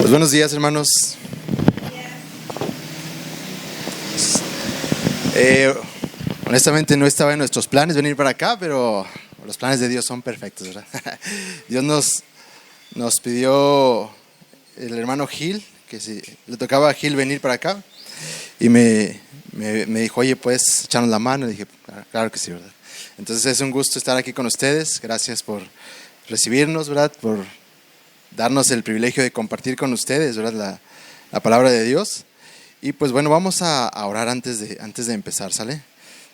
Pues buenos días, hermanos. Honestamente no estaba en nuestros planes venir para acá, pero los planes de Dios son perfectos, ¿verdad? Dios nos pidió el hermano Gil, que si le tocaba a Gil venir para acá, y me dijo, oye, ¿puedes echarnos la mano? Y dije, claro que sí, ¿verdad? Entonces es un gusto estar aquí con ustedes. Gracias por recibirnos, ¿verdad? Por darnos el privilegio de compartir con ustedes, ¿verdad? La palabra de Dios. Y pues bueno, vamos a orar antes de empezar, ¿sale?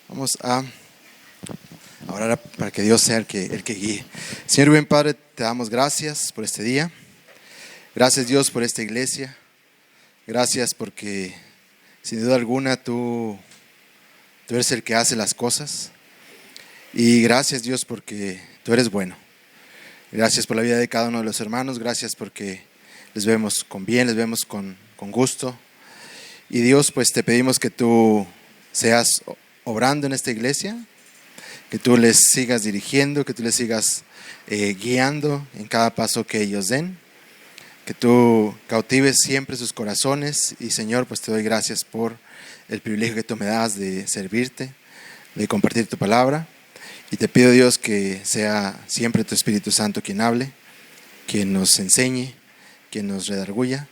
Vamos a orar para que Dios sea el que guíe. Señor buen Padre, te damos gracias por este día. Gracias, Dios, por esta iglesia. Gracias porque sin duda alguna tú eres el que hace las cosas. Y gracias, Dios, porque tú eres bueno. Gracias por la vida de cada uno de los hermanos. Gracias porque les vemos con bien, les vemos con gusto. Y Dios, pues te pedimos que tú seas obrando en esta iglesia, que tú les sigas dirigiendo, que tú les sigas guiando en cada paso que ellos den, que tú cautives siempre sus corazones. Y Señor, pues te doy gracias por el privilegio que tú me das de servirte, de compartir tu palabra. Y te pido, Dios, que sea siempre tu Espíritu Santo quien hable, quien nos enseñe, quien nos redarguya.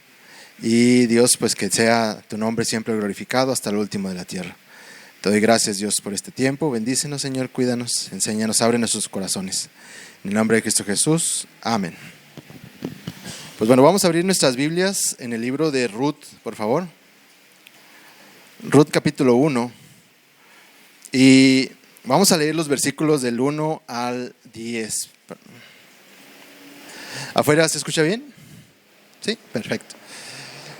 Y Dios, pues que sea tu nombre siempre glorificado hasta el último de la tierra. Te doy gracias, Dios, por este tiempo. Bendícenos, Señor, cuídanos, enséñanos, abre nuestros corazones. En el nombre de Cristo Jesús, amén. Pues bueno, vamos a abrir nuestras Biblias en el libro de Ruth, por favor. Ruth capítulo 1. Y vamos a leer los versículos del 1 al 10. ¿Afuera se escucha bien? Sí, perfecto.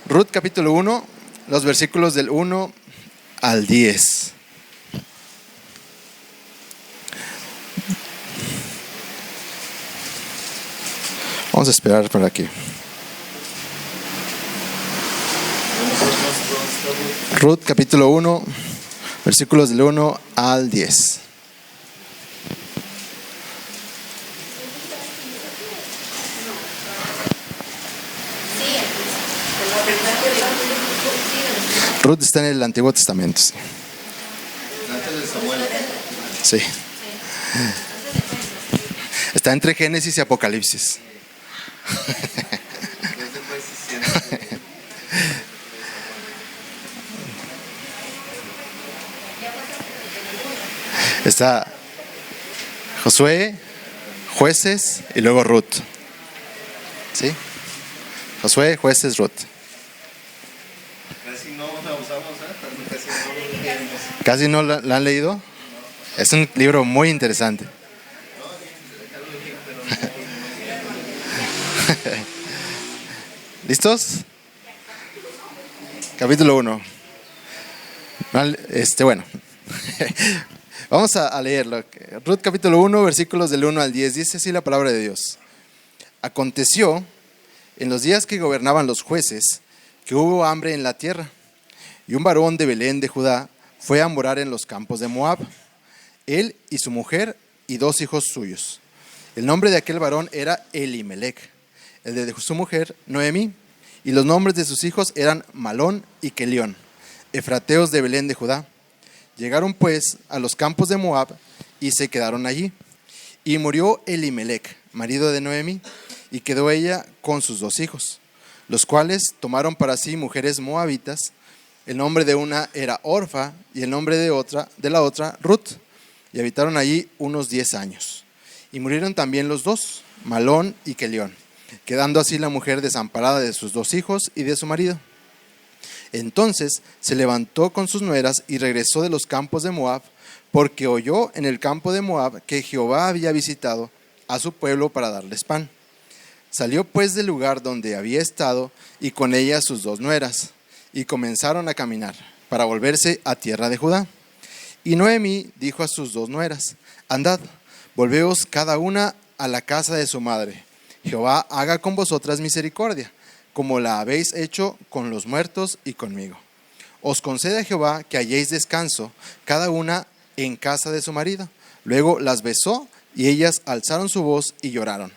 Ruth capítulo 1, los versículos del 1 al 10. Vamos a esperar por aquí. Ruth capítulo 1, versículos del 1 al 10. Ruth está en el Antiguo Testamento. Sí. Antes de Samuel. Sí. Está entre Génesis y Apocalipsis. Está Josué, Jueces y luego Ruth. ¿Sí? Josué, Jueces, Ruth. Casi no la usamos, casi no lo leemos. ¿Casi no la han leído? Es un libro muy interesante. ¿Listos? Capítulo 1. Bueno. Vamos a leerlo. Ruth capítulo 1, versículos del 1 al 10. Dice así la palabra de Dios. Aconteció en los días que gobernaban los jueces que hubo hambre en la tierra, y un varón de Belén de Judá fue a morar en los campos de Moab, él y su mujer y 2 hijos suyos. El nombre de aquel varón era Elimelech, el de su mujer Noemí, y los nombres de sus hijos eran Malón y Kelión, efrateos de Belén de Judá. Llegaron pues a los campos de Moab y se quedaron allí. Y murió Elimelech, marido de Noemí, y quedó ella con sus 2 hijos, los cuales tomaron para sí mujeres moabitas. El nombre de una era Orfa y el nombre de la otra Ruth, y habitaron allí unos 10 años. Y murieron también los 2, Malón y Kelión, quedando así la mujer desamparada de sus 2 hijos y de su marido. Entonces se levantó con sus nueras y regresó de los campos de Moab, porque oyó en el campo de Moab que Jehová había visitado a su pueblo para darles pan. Salió pues del lugar donde había estado y con ella sus 2 nueras, y comenzaron a caminar para volverse a tierra de Judá. Y Noemí dijo a sus 2 nueras: andad, volveos cada una a la casa de su madre. Jehová haga con vosotras misericordia, como la habéis hecho con los muertos y conmigo. Os conceda Jehová que halléis descanso, cada una en casa de su marido. Luego las besó, y ellas alzaron su voz y lloraron.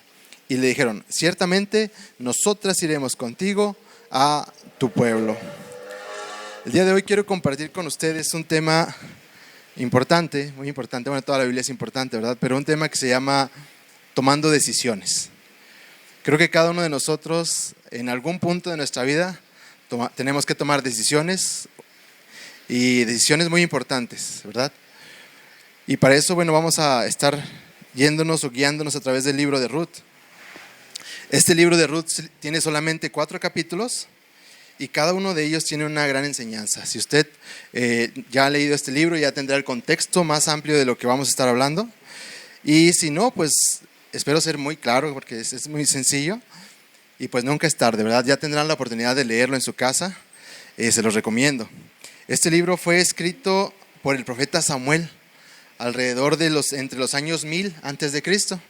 y le dijeron, ciertamente nosotras iremos contigo a tu pueblo. El día de hoy quiero compartir con ustedes un tema importante, muy importante. Bueno, toda la Biblia es importante, ¿verdad? Pero un tema que se llama tomando decisiones. Creo que cada uno de nosotros en algún punto de nuestra vida tenemos que tomar decisiones y decisiones muy importantes, ¿verdad? Y para eso, bueno, vamos a estar yéndonos o guiándonos a través del libro de Ruth. Este libro de Ruth tiene solamente 4 capítulos y cada uno de ellos tiene una gran enseñanza. Si usted ya ha leído este libro, ya tendrá el contexto más amplio de lo que vamos a estar hablando. Y si no, pues espero ser muy claro porque es muy sencillo. Y pues nunca es tarde, ¿verdad? Ya tendrán la oportunidad de leerlo en su casa. Se los recomiendo. Este libro fue escrito por el profeta Samuel alrededor de entre los años 1000 antes de Cristo.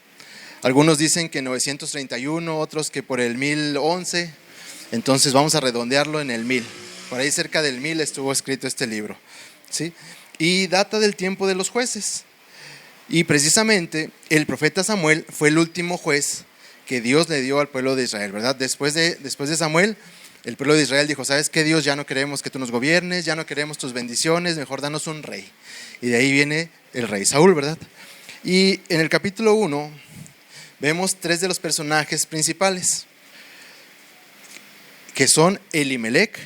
Algunos dicen que 931, otros que por el 1011. Entonces vamos a redondearlo en el 1000. Por ahí cerca del 1000 estuvo escrito este libro, ¿sí? Y data del tiempo de los jueces. Y precisamente el profeta Samuel fue el último juez que Dios le dio al pueblo de Israel, ¿verdad? Después de Samuel, el pueblo de Israel dijo, ¿sabes qué, Dios? Ya no queremos que tú nos gobiernes, ya no queremos tus bendiciones, mejor danos un rey. Y de ahí viene el rey Saúl, ¿verdad? Y en el capítulo 1 vemos 3 de los personajes principales, que son Elimelech,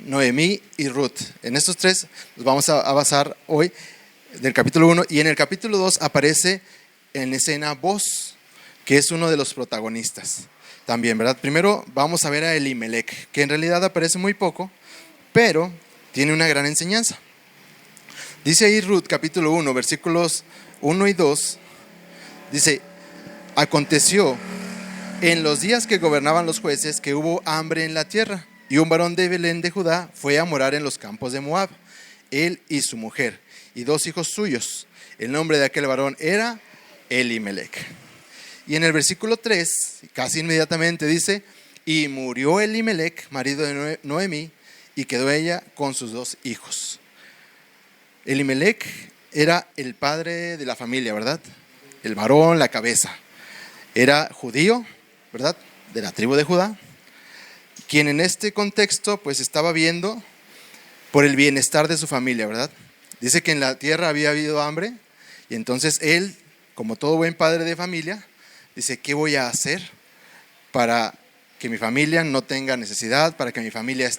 Noemí y Ruth. En estos 3 nos vamos a basar hoy del capítulo 1. Y en el capítulo 2 aparece en escena Boz, que es uno de los protagonistas también, ¿verdad? Primero vamos a ver a Elimelech, que en realidad aparece muy poco, pero tiene una gran enseñanza. Dice ahí Ruth, capítulo 1, versículos 1 y 2, dice, aconteció en los días que gobernaban los jueces que hubo hambre en la tierra, y un varón de Belén de Judá fue a morar en los campos de Moab, él y su mujer, y 2 hijos suyos. El nombre de aquel varón era Elimelech. Y en el versículo 3, casi inmediatamente dice, y murió Elimelech, marido de Noemí, y quedó ella con sus 2 hijos. Elimelech era el padre de la familia, ¿verdad? El varón, la cabeza. Era judío, ¿verdad? De la tribu de Judá, quien en este contexto pues estaba viendo por el bienestar de su familia, ¿verdad? Dice que en la tierra había habido hambre y entonces él, como todo buen padre de familia, dice, ¿qué voy a hacer para que mi familia no tenga necesidad, para que mi familia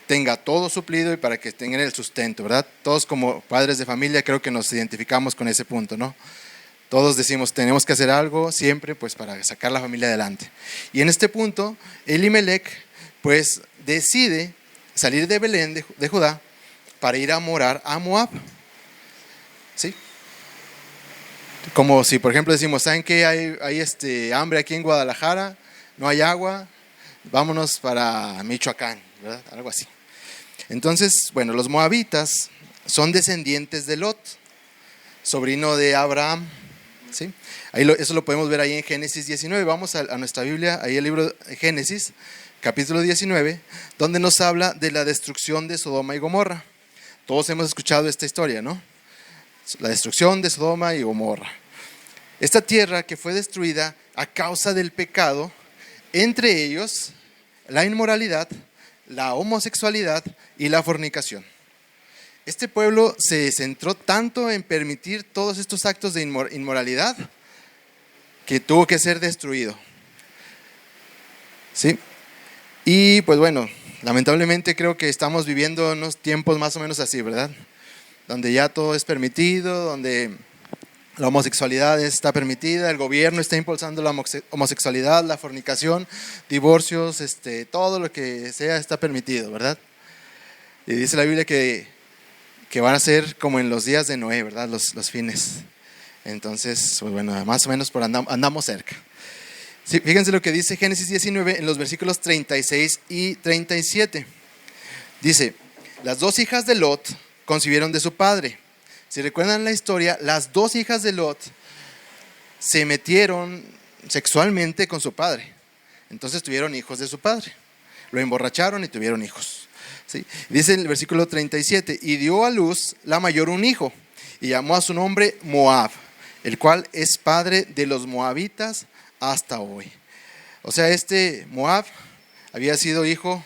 tenga todo suplido y para que tengan el sustento, ¿verdad? Todos como padres de familia creo que nos identificamos con ese punto, ¿no? Todos decimos, tenemos que hacer algo siempre pues para sacar la familia adelante. Y en este punto, Elimelech pues decide salir de Belén, de Judá, para ir a morar a Moab, ¿sí? Como si, por ejemplo, decimos, ¿saben qué? Hay hambre aquí en Guadalajara, no hay agua, vámonos para Michoacán, ¿verdad? Algo así. Entonces, bueno, los moabitas son descendientes de Lot, sobrino de Abraham, ¿sí? Eso lo podemos ver ahí en Génesis 19. Vamos a nuestra Biblia, ahí el libro de Génesis, capítulo 19, donde nos habla de la destrucción de Sodoma y Gomorra. Todos hemos escuchado esta historia, ¿no? La destrucción de Sodoma y Gomorra. Esta tierra que fue destruida a causa del pecado, entre ellos la inmoralidad, la homosexualidad y la fornicación. Este pueblo se centró tanto en permitir todos estos actos de inmoralidad que tuvo que ser destruido, ¿sí? Y pues bueno, lamentablemente creo que estamos viviendo unos tiempos más o menos así, ¿verdad? Donde ya todo es permitido, donde la homosexualidad está permitida, el gobierno está impulsando la homosexualidad, la fornicación, divorcios, todo lo que sea está permitido, ¿verdad? Y dice la Biblia que van a ser como en los días de Noé, ¿verdad? Los fines. Entonces, pues bueno, más o menos andamos cerca. Sí, fíjense lo que dice Génesis 19 en los versículos 36 y 37. Dice, las 2 hijas de Lot concibieron de su padre. Si recuerdan la historia, las 2 hijas de Lot se metieron sexualmente con su padre. Entonces tuvieron hijos de su padre. Lo emborracharon y tuvieron hijos. ¿Sí? Dice en el versículo 37, y dio a luz la mayor un hijo, y llamó a su nombre Moab. el cual es padre de los moabitas hasta hoy. O sea, este Moab había sido hijo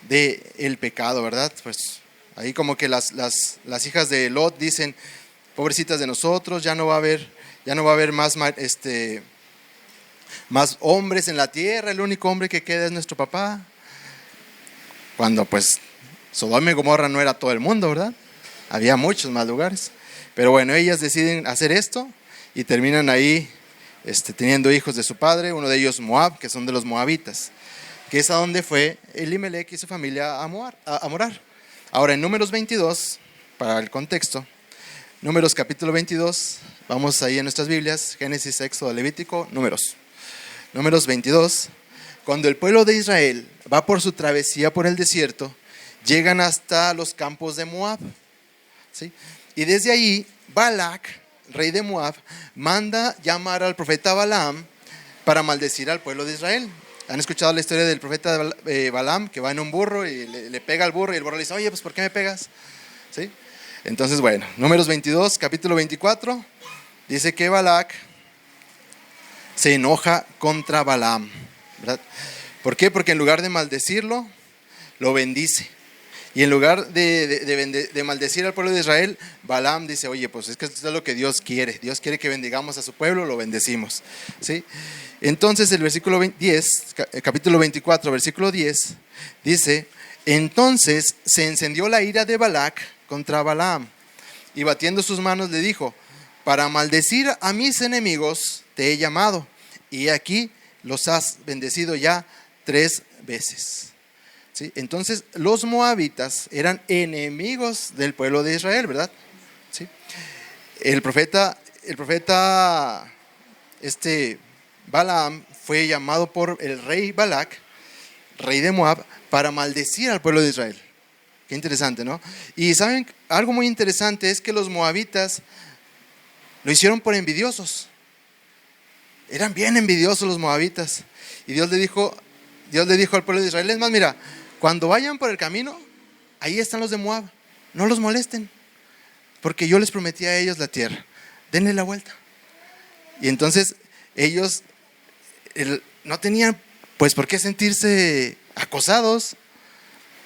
del pecado, ¿verdad? Pues ahí como que las hijas de Lot dicen, pobrecitas de nosotros, ya no va a haber más hombres en la tierra, el único hombre que queda es nuestro papá. Cuando pues Sodoma y Gomorra no era todo el mundo, ¿verdad? Había muchos más lugares. Pero bueno, ellas deciden hacer esto y terminan ahí teniendo hijos de su padre, uno de ellos Moab, que son de los moabitas, que es a donde fue Elimelech y su familia a morar. Ahora en Números 22, para el contexto, Números capítulo 22, vamos ahí en nuestras Biblias, Génesis, Éxodo, Levítico, Números 22, cuando el pueblo de Israel va por su travesía por el desierto, llegan hasta los campos de Moab, ¿sí? Y desde ahí, Balac, rey de Moab, manda llamar al profeta Balaam para maldecir al pueblo de Israel. ¿Han escuchado la historia del profeta Balaam, que va en un burro y le pega al burro y el burro le dice, oye, pues ¿por qué me pegas? ¿Sí? Entonces, bueno, Números 22, capítulo 24, dice que Balac se enoja contra Balaam, ¿verdad? ¿Por qué? Porque en lugar de maldecirlo, lo bendice. Y en lugar de maldecir al pueblo de Israel, Balaam dice, oye, pues es que esto es lo que Dios quiere. Dios quiere que bendigamos a su pueblo, lo bendecimos, ¿sí? Entonces el versículo 10, capítulo 24, versículo 10, dice, entonces se encendió la ira de Balac contra Balaam, y batiendo sus manos le dijo, para maldecir a mis enemigos te he llamado, y aquí los has bendecido ya 3 veces. ¿Sí? Entonces los moabitas eran enemigos del pueblo de Israel, ¿verdad? ¿Sí? El profeta Balaam fue llamado por el rey Balac, rey de Moab, para maldecir al pueblo de Israel. Qué interesante, ¿no? Y saben, algo muy interesante es que los moabitas lo hicieron por envidiosos. Eran bien envidiosos los moabitas. Y Dios le dijo al pueblo de Israel, es más, mira, cuando vayan por el camino, ahí están los de Moab, no los molesten, porque yo les prometí a ellos la tierra, denle la vuelta. Y entonces ellos no tenían pues por qué sentirse acosados,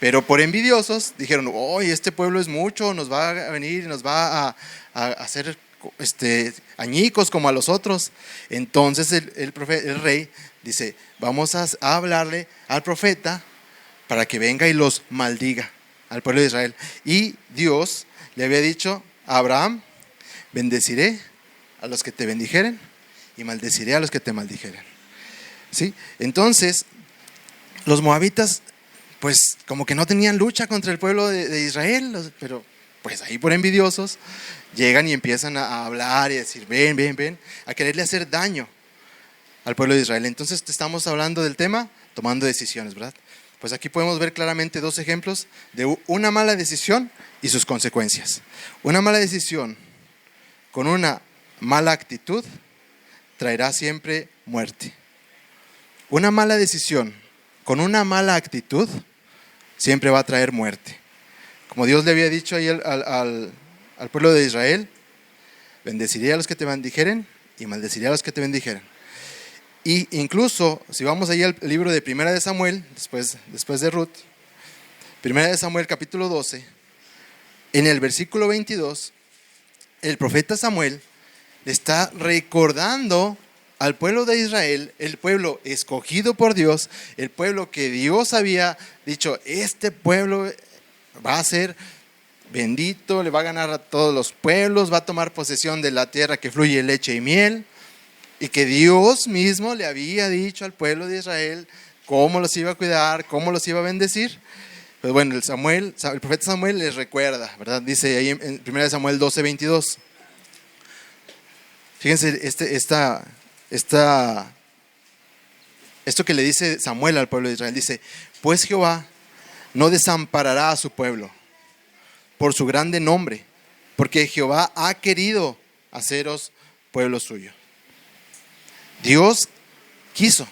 pero por envidiosos dijeron, oye, este pueblo es mucho, nos va a venir y nos va a hacer añicos como a los otros. Entonces el rey dice, vamos a hablarle al profeta para que venga y los maldiga al pueblo de Israel. Y Dios le había dicho a Abraham, bendeciré a los que te bendijeren y maldeciré a los que te maldijeren. ¿Sí? Entonces los moabitas pues como que no tenían lucha contra el pueblo de Israel, pero pues ahí por envidiosos llegan y empiezan a hablar y a decir, ven, a quererle hacer daño al pueblo de Israel. Entonces estamos hablando del tema tomando decisiones, ¿verdad? Pues aquí podemos ver claramente 2 ejemplos de una mala decisión y sus consecuencias. Una mala decisión con una mala actitud traerá siempre muerte. Una mala decisión con una mala actitud siempre va a traer muerte. Como Dios le había dicho ahí al pueblo de Israel, bendeciré a los que te bendijeren y maldeciré a los que te bendijeren. Y incluso, si vamos ahí al libro de Primera de Samuel, después de Ruth, Primera de Samuel capítulo 12, en el versículo 22, el profeta Samuel le está recordando al pueblo de Israel, el pueblo escogido por Dios, el pueblo que Dios había dicho, este pueblo va a ser bendito, le va a ganar a todos los pueblos, va a tomar posesión de la tierra que fluye leche y miel. Y que Dios mismo le había dicho al pueblo de Israel cómo los iba a cuidar, cómo los iba a bendecir. Pues bueno, el profeta Samuel les recuerda, ¿verdad? Dice ahí en 1 Samuel 12, 22. Fíjense esto que le dice Samuel al pueblo de Israel. Dice, pues Jehová no desamparará a su pueblo por su grande nombre, porque Jehová ha querido haceros pueblo suyo. Dios quiso.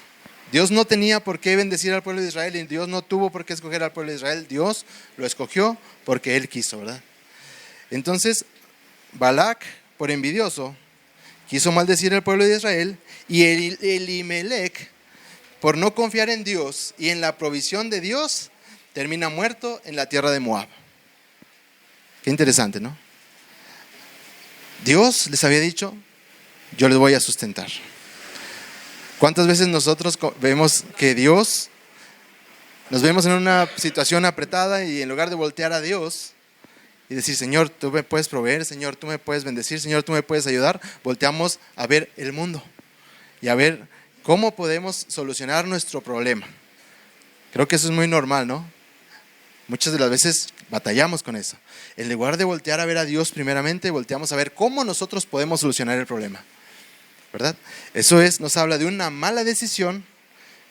Dios no tenía por qué bendecir al pueblo de Israel y Dios no tuvo por qué escoger al pueblo de Israel. Dios lo escogió porque Él quiso, ¿verdad? Entonces, Balac, por envidioso, quiso maldecir al pueblo de Israel, y Elimelec, por no confiar en Dios y en la provisión de Dios, termina muerto en la tierra de Moab. Qué interesante, ¿no? Dios les había dicho, yo les voy a sustentar. ¿Cuántas veces nosotros vemos que Dios, nos vemos en una situación apretada y en lugar de voltear a Dios y decir, Señor, tú me puedes proveer, Señor, tú me puedes bendecir, Señor, tú me puedes ayudar, volteamos a ver el mundo y a ver cómo podemos solucionar nuestro problema? Creo que eso es muy normal, ¿no? Muchas de las veces batallamos con eso. En lugar de voltear a ver a Dios primeramente, volteamos a ver cómo nosotros podemos solucionar el problema, ¿verdad? Eso nos habla de una mala decisión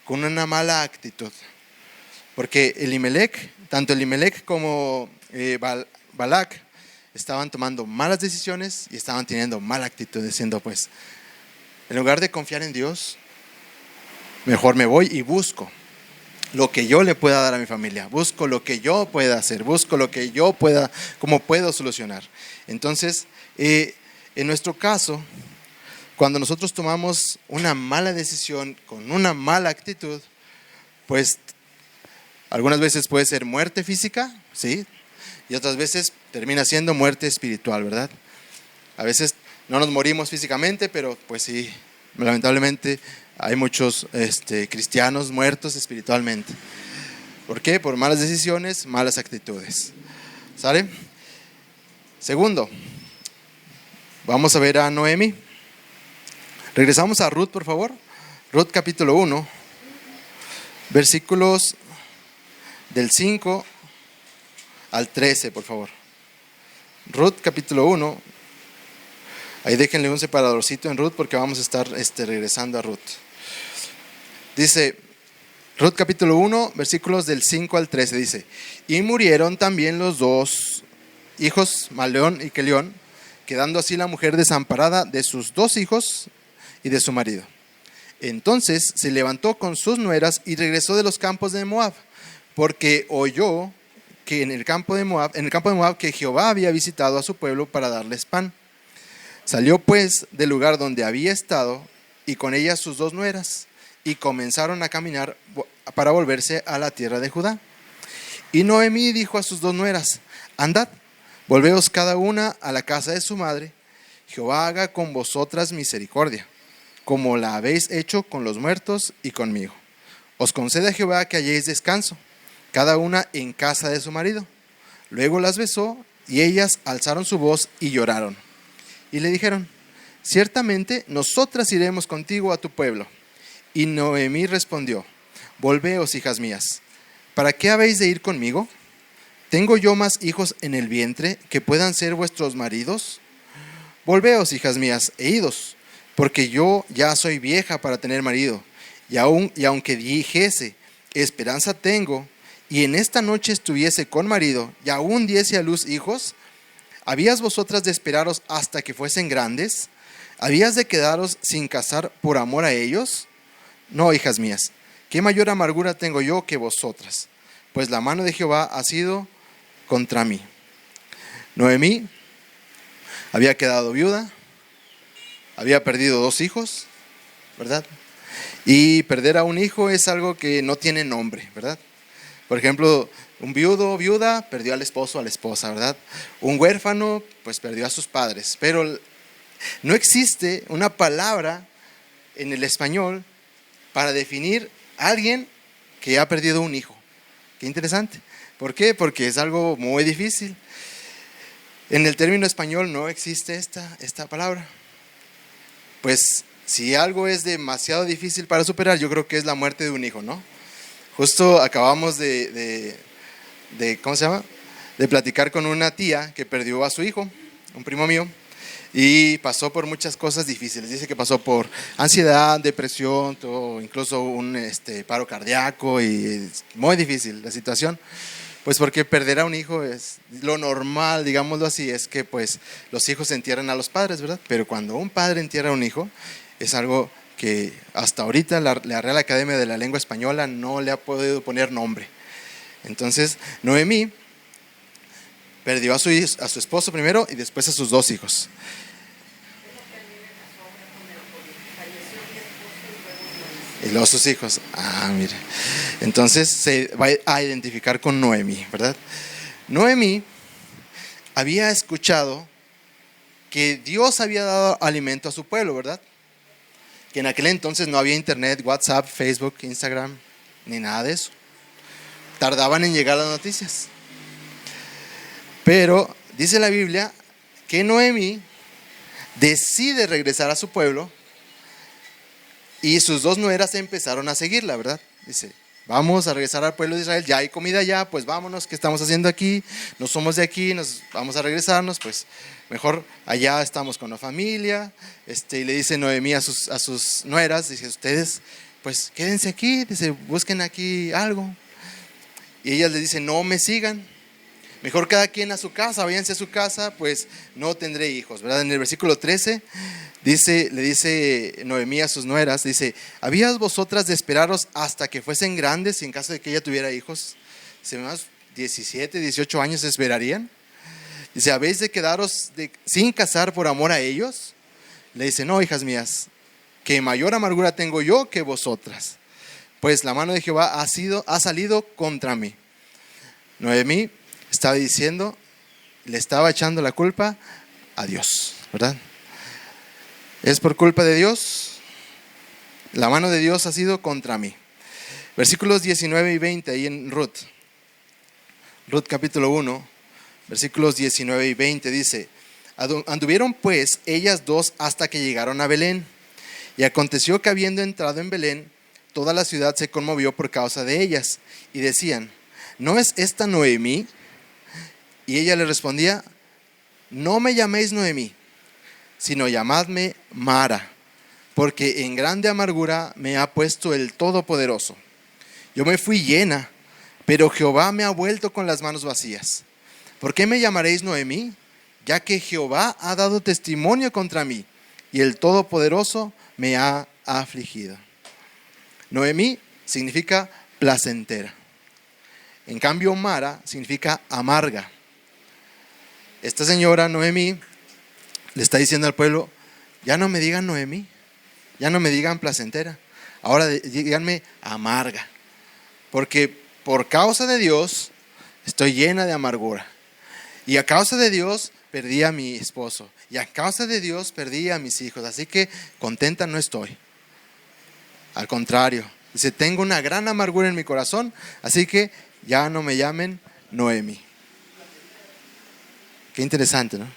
con una mala actitud. Porque tanto Elimelec como Balac estaban tomando malas decisiones y estaban teniendo mala actitud, diciendo pues, en lugar de confiar en Dios, mejor me voy y busco lo que yo le pueda dar a mi familia, busco lo que yo pueda hacer, busco lo que yo pueda, cómo puedo solucionar. Entonces, en nuestro caso, cuando nosotros tomamos una mala decisión con una mala actitud, pues algunas veces puede ser muerte física, ¿sí? Y otras veces termina siendo muerte espiritual, ¿verdad? A veces no nos morimos físicamente, pero pues sí, lamentablemente hay muchos cristianos muertos espiritualmente. ¿Por qué? Por malas decisiones, malas actitudes. ¿Sale? Segundo, vamos a ver a Noemi. Regresamos a Ruth, por favor. Ruth capítulo 1, versículos del 5 al 13, por favor. Ruth capítulo 1. Ahí déjenle un separadorcito en Ruth porque vamos a estar regresando a Ruth. Dice, Ruth capítulo 1, versículos del 5 al 13, dice: y murieron también los dos hijos, Maleón y Quelión, quedando así la mujer desamparada de sus dos hijos y de su marido. Entonces se levantó con sus nueras y regresó de los campos de Moab, porque oyó que en el campo de Moab que Jehová había visitado a su pueblo para darles pan. Salió pues del lugar donde había estado y con ella sus dos nueras, y comenzaron a caminar para volverse a la tierra de Judá. Y Noemí dijo a sus dos nueras: andad, volveos cada una a la casa de su madre. Jehová haga con vosotras misericordia, como la habéis hecho con los muertos y conmigo. Os conceda Jehová que halléis descanso, cada una en casa de su marido. Luego las besó, y ellas alzaron su voz y lloraron. Y le dijeron: ciertamente nosotras iremos contigo a tu pueblo. Y Noemí respondió: volveos, hijas mías, ¿para qué habéis de ir conmigo? ¿Tengo yo más hijos en el vientre que puedan ser vuestros maridos? Volveos, hijas mías, e idos, porque yo ya soy vieja para tener marido, y aunque dijese, esperanza tengo, y en esta noche estuviese con marido, y aún diese a luz hijos, ¿habías vosotras de esperaros hasta que fuesen grandes? ¿Habías de quedaros sin casar por amor a ellos? No, hijas mías, ¿qué mayor amargura tengo yo que vosotras? Pues la mano de Jehová ha sido contra mí. Noemí había quedado viuda, había perdido dos hijos, ¿verdad? Y perder a un hijo es algo que no tiene nombre, ¿verdad? Por ejemplo, un viudo o viuda perdió al esposo o a la esposa, ¿verdad? Un huérfano pues perdió a sus padres, pero no existe una palabra en el español para definir a alguien que ha perdido un hijo. Qué interesante. ¿Por qué? Porque es algo muy difícil. En el término español no existe esta palabra. Pues si algo es demasiado difícil para superar, yo creo que es la muerte de un hijo, ¿no? Justo acabamos de ¿cómo se llama? De platicar con una tía que perdió a su hijo, un primo mío, y pasó por muchas cosas difíciles. Dice que pasó por ansiedad, depresión, todo, incluso un paro cardíaco, y es muy difícil la situación. Pues porque perder a un hijo es lo normal, digámoslo así, es que pues los hijos entierran a los padres, ¿verdad? Pero cuando un padre entierra a un hijo, es algo que hasta ahorita la Real Academia de la Lengua Española no le ha podido poner nombre. Entonces, Noemí perdió a su esposo primero y después a sus dos hijos. Y luego sus hijos. Mire. Entonces se va a identificar con Noemí, ¿verdad? Noemí había escuchado que Dios había dado alimento a su pueblo, ¿verdad? Que en aquel entonces no había internet, WhatsApp, Facebook, Instagram, ni nada de eso. Tardaban en llegar las noticias. Pero dice la Biblia que Noemí decide regresar a su pueblo y sus dos nueras empezaron a seguirla, ¿verdad? Dice, vamos a regresar al pueblo de Israel, ya hay comida allá, pues vámonos, ¿qué estamos haciendo aquí? No somos de aquí, nos vamos a regresarnos, pues mejor allá estamos con la familia. Y le dice Noemí a sus nueras, dice, ustedes pues quédense aquí, dice, busquen aquí algo. Y ellas le dicen, no me sigan, mejor cada quien a su casa, váyanse a su casa, pues no tendré hijos, ¿verdad? En el versículo 13 le dice Noemí a sus nueras, dice, ¿habías vosotras de esperaros hasta que fuesen grandes y en caso de que ella tuviera hijos? Dice, más 17, 18 años esperarían. Dice, ¿habéis de quedaros sin casar por amor a ellos? Le dice, no, hijas mías, que mayor amargura tengo yo que vosotras, pues la mano de Jehová ha salido contra mí. Noemí estaba diciendo, le estaba echando la culpa a Dios, ¿verdad? Es por culpa de Dios, la mano de Dios ha sido contra mí. Versículos 19 y 20 ahí en Ruth capítulo 1, versículos 19 y 20 dice, anduvieron pues ellas dos hasta que llegaron a Belén, y aconteció que habiendo entrado en Belén, toda la ciudad se conmovió por causa de ellas, y decían, ¿no es esta Noemí? Y ella le respondía, no me llaméis Noemí, sino llamadme Mara, porque en grande amargura me ha puesto el Todopoderoso. Yo me fui llena, pero Jehová me ha vuelto con las manos vacías. ¿Por qué me llamaréis Noemí? Ya que Jehová ha dado testimonio contra mí, y el Todopoderoso me ha afligido. Noemí significa placentera. En cambio, Mara significa amarga. Esta señora Noemí le está diciendo al pueblo, ya no me digan Noemí, ya no me digan placentera, ahora díganme amarga, porque por causa de Dios estoy llena de amargura, y a causa de Dios perdí a mi esposo, y a causa de Dios perdí a mis hijos, así que contenta no estoy. Al contrario, dice, tengo una gran amargura en mi corazón, así que ya no me llamen Noemí. Qué interesante, ¿no?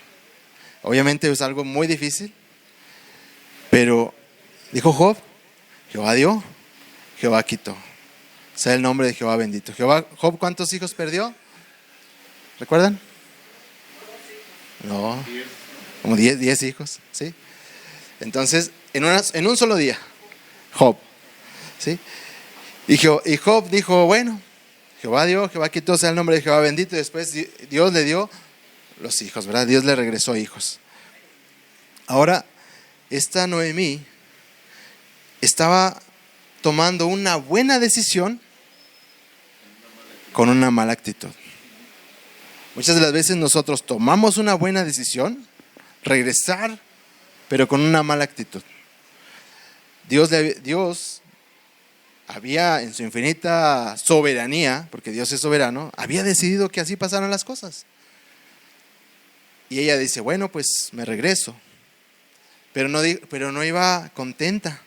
Obviamente es algo muy difícil, pero dijo Job, Jehová dio, Jehová quitó. Sea el nombre de Jehová bendito. Job, ¿cuántos hijos perdió? ¿Recuerdan? No, como 10 hijos, ¿sí? Entonces, en un solo día, Job, ¿sí? Y Job dijo, bueno, Jehová dio, Jehová quitó, sea el nombre de Jehová bendito. Y después Dios le dio los hijos, ¿verdad? Dios le regresó hijos. Ahora, esta Noemí estaba tomando una buena decisión con una mala actitud. Muchas de las veces nosotros tomamos una buena decisión, regresar, pero con una mala actitud. Dios había en su infinita soberanía, porque Dios es soberano, había decidido que así pasaran las cosas. Y ella dice, bueno, pues me regreso. Pero no iba contenta.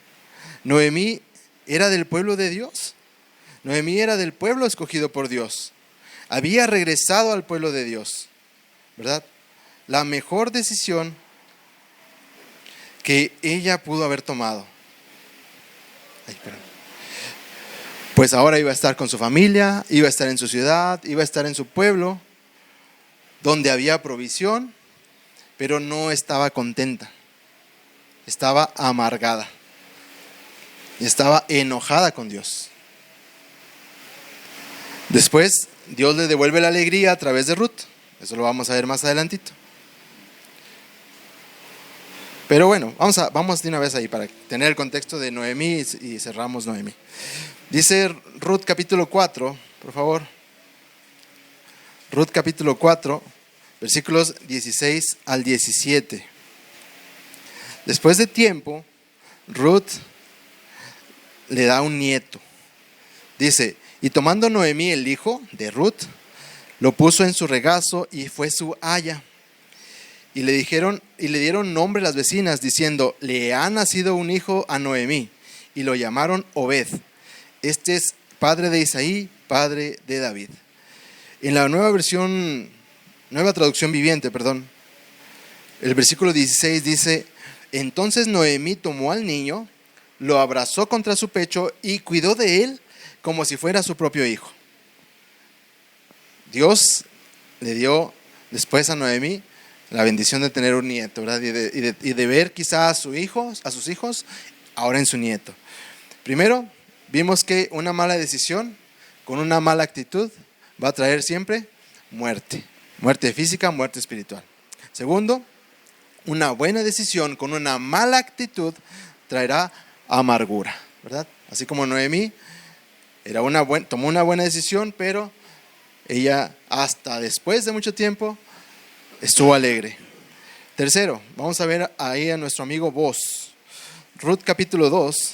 Noemí era del pueblo de Dios. Noemí era del pueblo escogido por Dios. Había regresado al pueblo de Dios, ¿verdad? La mejor decisión que ella pudo haber tomado. Pues ahora iba a estar con su familia, iba a estar en su ciudad, iba a estar en su pueblo, donde había provisión, pero no estaba contenta. Estaba amargada. Y estaba enojada con Dios. Después, Dios le devuelve la alegría a través de Ruth. Eso lo vamos a ver más adelantito. Pero bueno, vamos de una vez ahí para tener el contexto de Noemí y cerramos Noemí. Dice Ruth capítulo 4, por favor. Ruth capítulo 4, versículos 16 al 17. Después de tiempo, Ruth le da un nieto. Dice, y tomando Noemí el hijo de Ruth, lo puso en su regazo y fue su aya. Y le dieron nombre las vecinas, diciendo, le ha nacido un hijo a Noemí. Y lo llamaron Obed. Este es padre de Isaí, padre de David. En la nueva traducción viviente, el versículo 16 dice, entonces Noemí tomó al niño, lo abrazó contra su pecho y cuidó de él como si fuera su propio hijo. Dios le dio después a Noemí la bendición de tener un nieto, ¿verdad? Y de ver quizás a sus hijos, ahora en su nieto. Primero, vimos que una mala decisión con una mala actitud va a traer siempre muerte. Muerte física, muerte espiritual. Segundo, una buena decisión con una mala actitud traerá amargura, ¿verdad? Así como Noemí tomó una buena decisión, pero ella hasta después de mucho tiempo estuvo alegre. Tercero, vamos a ver ahí a nuestro amigo Boz. Ruth capítulo 2,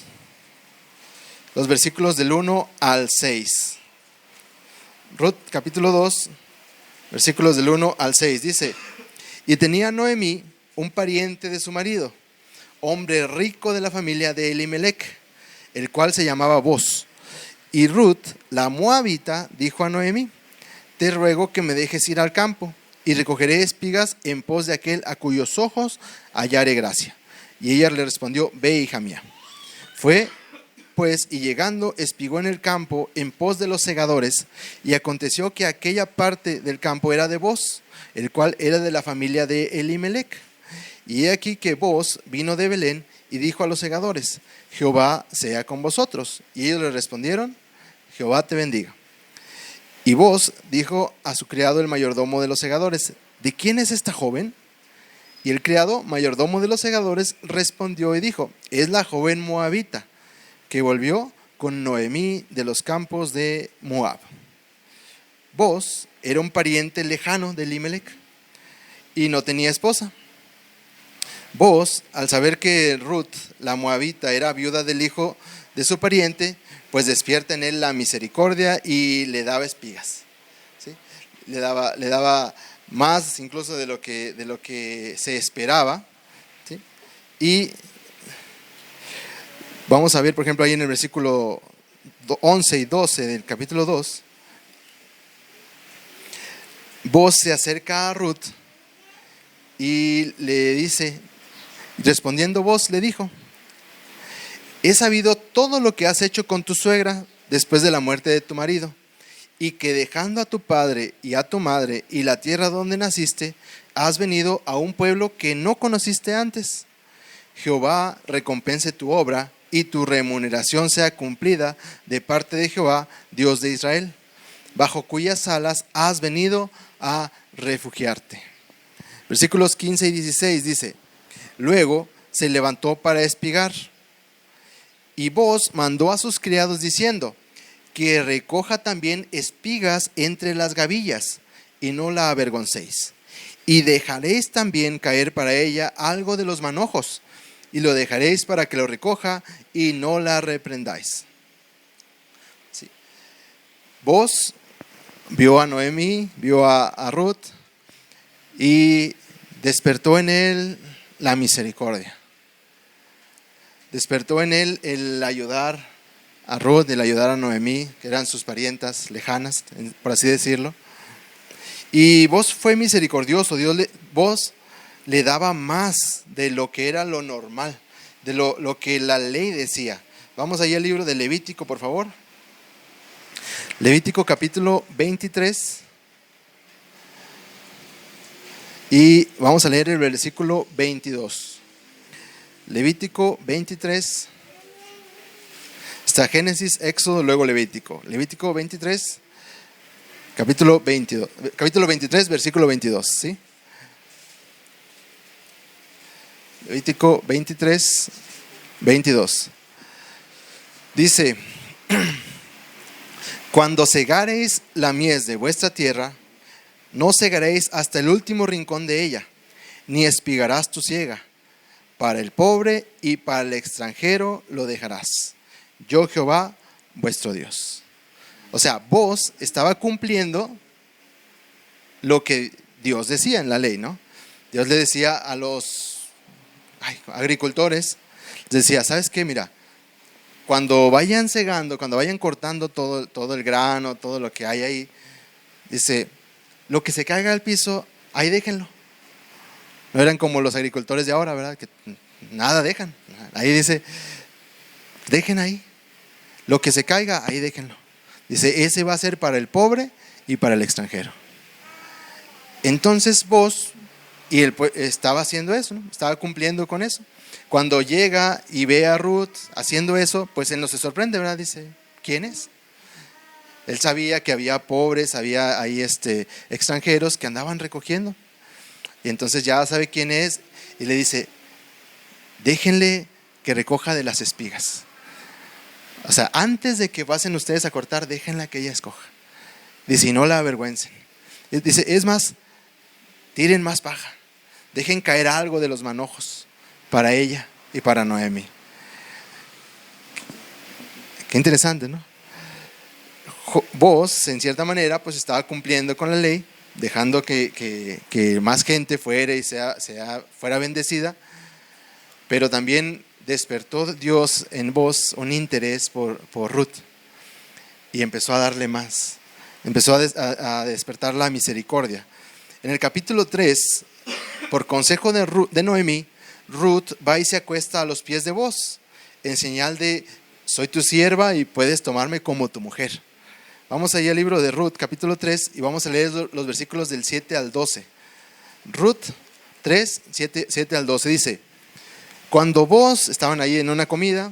los versículos del 1 al 6. Ruth capítulo 2, versículos del 1 al 6. Dice, y tenía Noemí un pariente de su marido, hombre rico de la familia de Elimelech, el cual se llamaba Boz. Y Ruth, la moabita, dijo a Noemí, te ruego que me dejes ir al campo y recogeré espigas en pos de aquel a cuyos ojos hallare gracia. Y ella le respondió, ve, hija mía. Fue pues, y llegando, espigó en el campo en pos de los segadores, y aconteció que aquella parte del campo era de Boz, el cual era de la familia de Elimelech. Y he aquí que Boz vino de Belén y dijo a los segadores, Jehová sea con vosotros. Y ellos le respondieron, Jehová te bendiga. Y Boz dijo a su criado el mayordomo de los segadores, ¿de quién es esta joven? Y el criado mayordomo de los segadores respondió y dijo, es la joven moabita que volvió con Noemí de los campos de Moab. Boz era un pariente lejano de Elimelech y no tenía esposa. Boz, al saber que Ruth, la moabita, era viuda del hijo de su pariente, pues despierta en él la misericordia y le daba espigas, ¿sí? Le daba más incluso de lo que se esperaba, ¿sí? Y vamos a ver, por ejemplo, ahí en el versículo 11 y 12 del capítulo 2, Boz se acerca a Ruth y le dice, respondiendo Boz le dijo, he sabido todo lo que has hecho con tu suegra después de la muerte de tu marido, y que dejando a tu padre y a tu madre y la tierra donde naciste, has venido a un pueblo que no conociste antes. Jehová recompense tu obra y tu remuneración sea cumplida de parte de Jehová, Dios de Israel, bajo cuyas alas has venido a refugiarte. Versículos 15 y 16 dice, luego se levantó para espigar. Y Boz mandó a sus criados diciendo, que recoja también espigas entre las gavillas, y no la avergoncéis. Y dejaréis también caer para ella algo de los manojos, y lo dejaréis para que lo recoja, y no la reprendáis. Sí. Boz vio a Noemí, vio a Ruth, y despertó en él la misericordia. Despertó en él el ayudar a Ruth, el ayudar a Noemí, que eran sus parientas lejanas, por así decirlo. Y Boz fue misericordioso. Boz le daba más de lo que era lo normal, de lo que la ley decía. Vamos ahí al libro de Levítico, por favor. Levítico capítulo 23. Y vamos a leer el versículo 22. Levítico 23, está Génesis, Éxodo, luego Levítico. Levítico 23, capítulo 23, versículo 22, ¿sí? Levítico 23, 22. Dice, cuando segareis la mies de vuestra tierra, no segaréis hasta el último rincón de ella, ni espigarás tu siega. Para el pobre y para el extranjero lo dejarás. yo Jehová vuestro Dios. O sea, Booz estaba cumpliendo lo que Dios decía en la ley, ¿no? Dios le decía a los agricultores, les decía, ¿sabes qué? Mira, cuando vayan segando, cuando vayan cortando todo el grano, todo lo que hay ahí, dice, lo que se caiga al piso, ahí déjenlo. No eran como los agricultores de ahora, ¿verdad? Que nada dejan. Ahí dice, dejen ahí. Lo que se caiga, ahí déjenlo. Dice, ese va a ser para el pobre y para el extranjero. Entonces vos, y él estaba haciendo eso, ¿no? Estaba cumpliendo con eso. Cuando llega y ve a Ruth haciendo eso, pues él no se sorprende, ¿verdad? Dice, ¿quién es? Él sabía que había pobres, había ahí extranjeros que andaban recogiendo. Y entonces ya sabe quién es y le dice, déjenle que recoja de las espigas. O sea, antes de que pasen ustedes a cortar, déjenla que ella escoja. Dice, y no la avergüencen. Dice, es más, tiren más paja. Dejen caer algo de los manojos para ella y para Noemi. Qué interesante, ¿no? Vos, en cierta manera, pues estaba cumpliendo con la ley, dejando que más gente fuera y fuera bendecida, pero también despertó Dios en vos un interés por Ruth y empezó a darle más, empezó a despertar la misericordia. En el capítulo 3, por consejo de Noemí, Ruth va y se acuesta a los pies de Booz, en señal de soy tu sierva y puedes tomarme como tu mujer. Vamos ahí al libro de Ruth, capítulo 3, y vamos a leer los versículos del 7 al 12. Ruth 3, 7 al 12 dice, cuando Booz, estaban ahí en una comida,